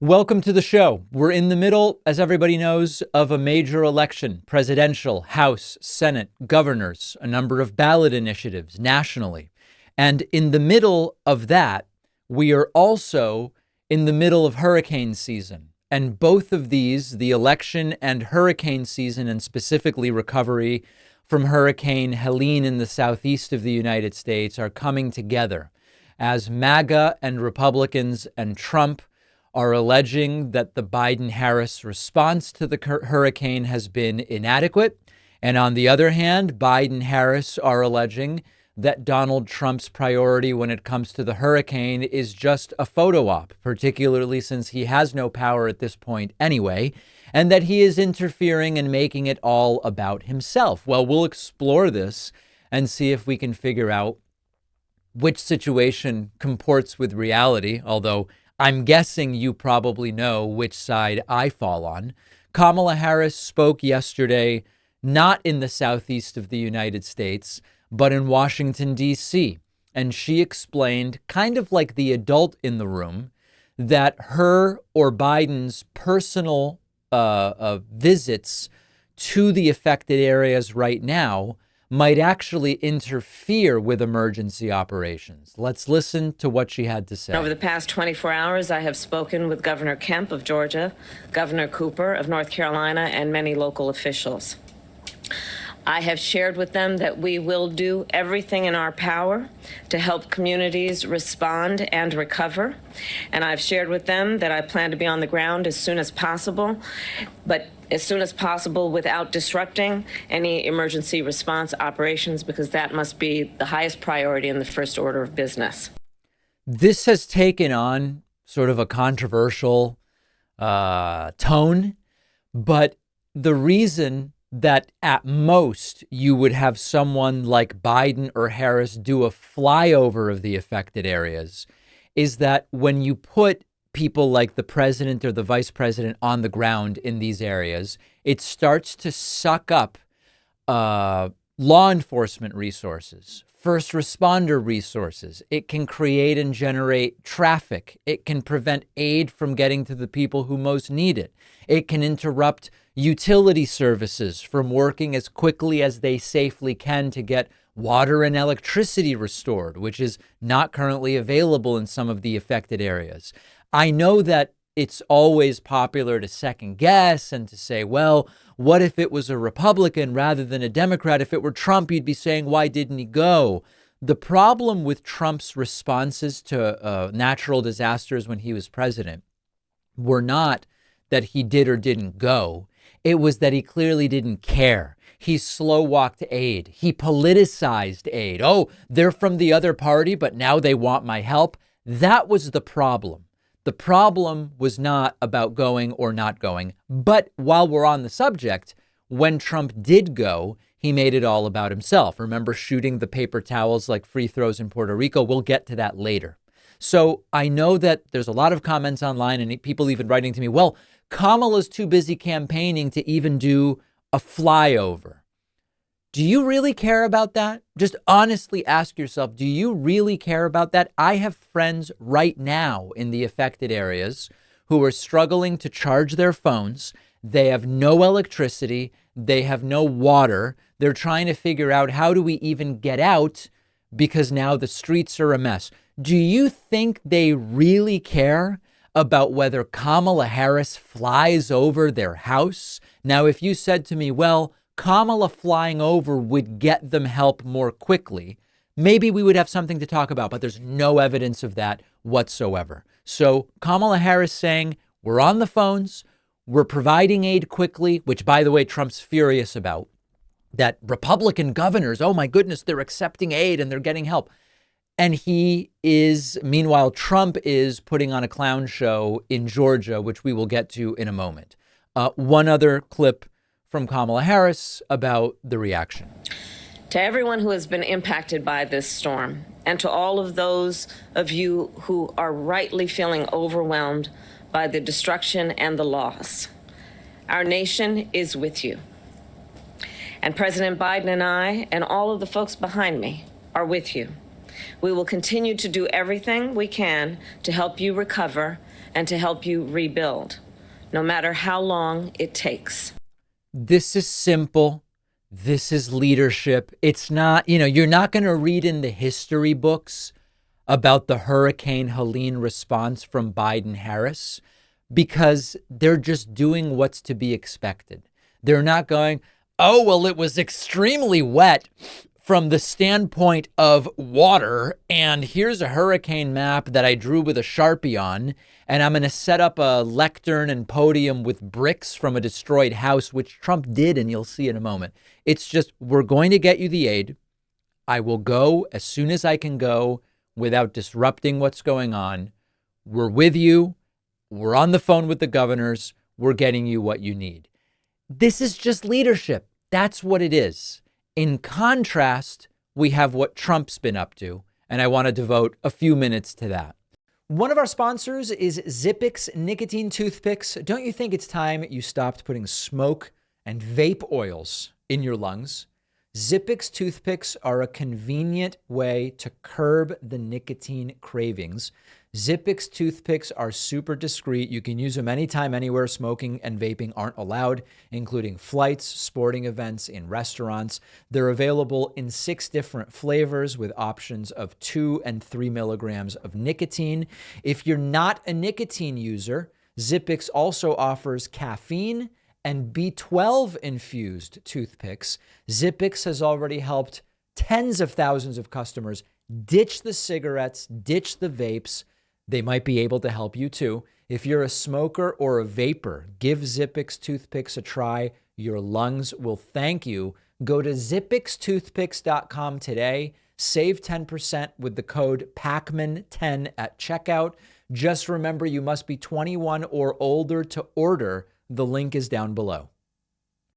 Welcome to the show. We're in the middle, as everybody knows, of a major election: presidential, House, Senate, governors, a number of ballot initiatives nationally. And in the middle of that, we are also in the middle of hurricane season. And both of these, the election and hurricane season, and specifically recovery from Hurricane Helene in the southeast of the United States, are coming together as MAGA and Republicans and Trump are alleging that the Biden-Harris response to the hurricane has been inadequate. And on the other hand, Biden-Harris are alleging that Donald Trump's priority when it comes to the hurricane is just a photo op, particularly since he has no power at this point anyway, and that he is interfering and making it all about himself. Well, we'll explore this and see if we can figure out which situation comports with reality, although I'm guessing you probably know which side I fall on. Kamala Harris spoke yesterday, not in the southeast of the United States, but in Washington, D.C. And she explained, kind of like the adult in the room, that her or Biden's personal visits to the affected areas right now might actually interfere with emergency operations. Let's listen to what she had to say. Over the past 24 hours, I have spoken with Governor Kemp of Georgia, Governor Cooper of North Carolina, and many local officials. I have shared with them that we will do everything in our power to help communities respond and recover. And I've shared with them that I plan to be on the ground as soon as possible, but as soon as possible without disrupting any emergency response operations, because that must be the highest priority in the first order of business. This has taken on sort of a controversial tone, but the reason that at most you would have someone like Biden or Harris do a flyover of the affected areas is that when you put people like the president or the vice president on the ground in these areas, it starts to suck up law enforcement resources, first responder resources. It can create and generate traffic. It can prevent aid from getting to the people who most need it. It can interrupt utility services from working as quickly as they safely can to get water and electricity restored, which is not currently available in some of the affected areas. I know that it's always popular to second guess and to say, well, what if it was a Republican rather than a Democrat? If it were Trump, you'd be saying, why didn't he go? The problem with Trump's responses to natural disasters when he was president were not that he did or didn't go. It was that he clearly didn't care. He slow-walked aid. He politicized aid. Oh, they're from the other party, but now they want my help. That was the problem. The problem was not about going or not going. But while we're on the subject, when Trump did go, he made it all about himself. Remember shooting the paper towels like free throws in Puerto Rico? We'll get to that later. So I know that there's a lot of comments online and people even writing to me, well, Kamala's too busy campaigning to even do a flyover. Do you really care about that? Just honestly ask yourself, do you really care about that? I have friends right now in the affected areas who are struggling to charge their phones. They have no electricity. They have no water. They're trying to figure out, how do we even get out, because now the streets are a mess. Do you think they really care about whether Kamala Harris flies over their house? Now, if you said to me, well, Kamala flying over would get them help more quickly, maybe we would have something to talk about, but there's no evidence of that whatsoever. So Kamala Harris saying, we're on the phones, we're providing aid quickly, which, by the way, Trump's furious about, that Republican governors, oh my goodness, they're accepting aid and they're getting help. And he is, meanwhile, Trump is putting on a clown show in Georgia, which we will get to in a moment. One other clip from Kamala Harris about the reaction. To everyone who has been impacted by this storm, and to all of those of you who are rightly feeling overwhelmed by the destruction and the loss, our nation is with you. And President Biden and I, and all of the folks behind me, are with you. We will continue to do everything we can to help you recover and to help you rebuild, no matter how long it takes. This is simple. This is leadership. It's not, you're not going to read in the history books about the Hurricane Helene response from Biden Harris because they're just doing what's to be expected. They're not going, oh, well, it was extremely wet from the standpoint of water, and here's a hurricane map that I drew with a Sharpie on, and I'm going to set up a lectern and podium with bricks from a destroyed house, which Trump did, and you'll see in a moment. It's just, we're going to get you the aid. I will go as soon as I can go without disrupting what's going on. We're with you. We're on the phone with the governors. We're getting you what you need. This is just leadership. That's what it is. In contrast, we have what Trump's been up to, and I want to devote a few minutes to that. One of our sponsors is Zippix nicotine toothpicks. Don't you think it's time you stopped putting smoke and vape oils in your lungs? Zippix toothpicks are a convenient way to curb the nicotine cravings. Zippix toothpicks are super discreet. You can use them anytime, anywhere smoking and vaping aren't allowed, including flights, sporting events, in restaurants. They're available in 6 different flavors with options of 2 and 3 milligrams of nicotine. If you're not a nicotine user, Zippix also offers caffeine and B12 infused toothpicks. Zippix has already helped tens of thousands of customers ditch the cigarettes, ditch the vapes. They might be able to help you too. If you're a smoker or a vapor, give Zippix toothpicks a try. Your lungs will thank you. Go to zippixtoothpicks.com today. Save 10% with the code PACMAN10 at checkout. Just remember, you must be 21 or older to order. The link is down below.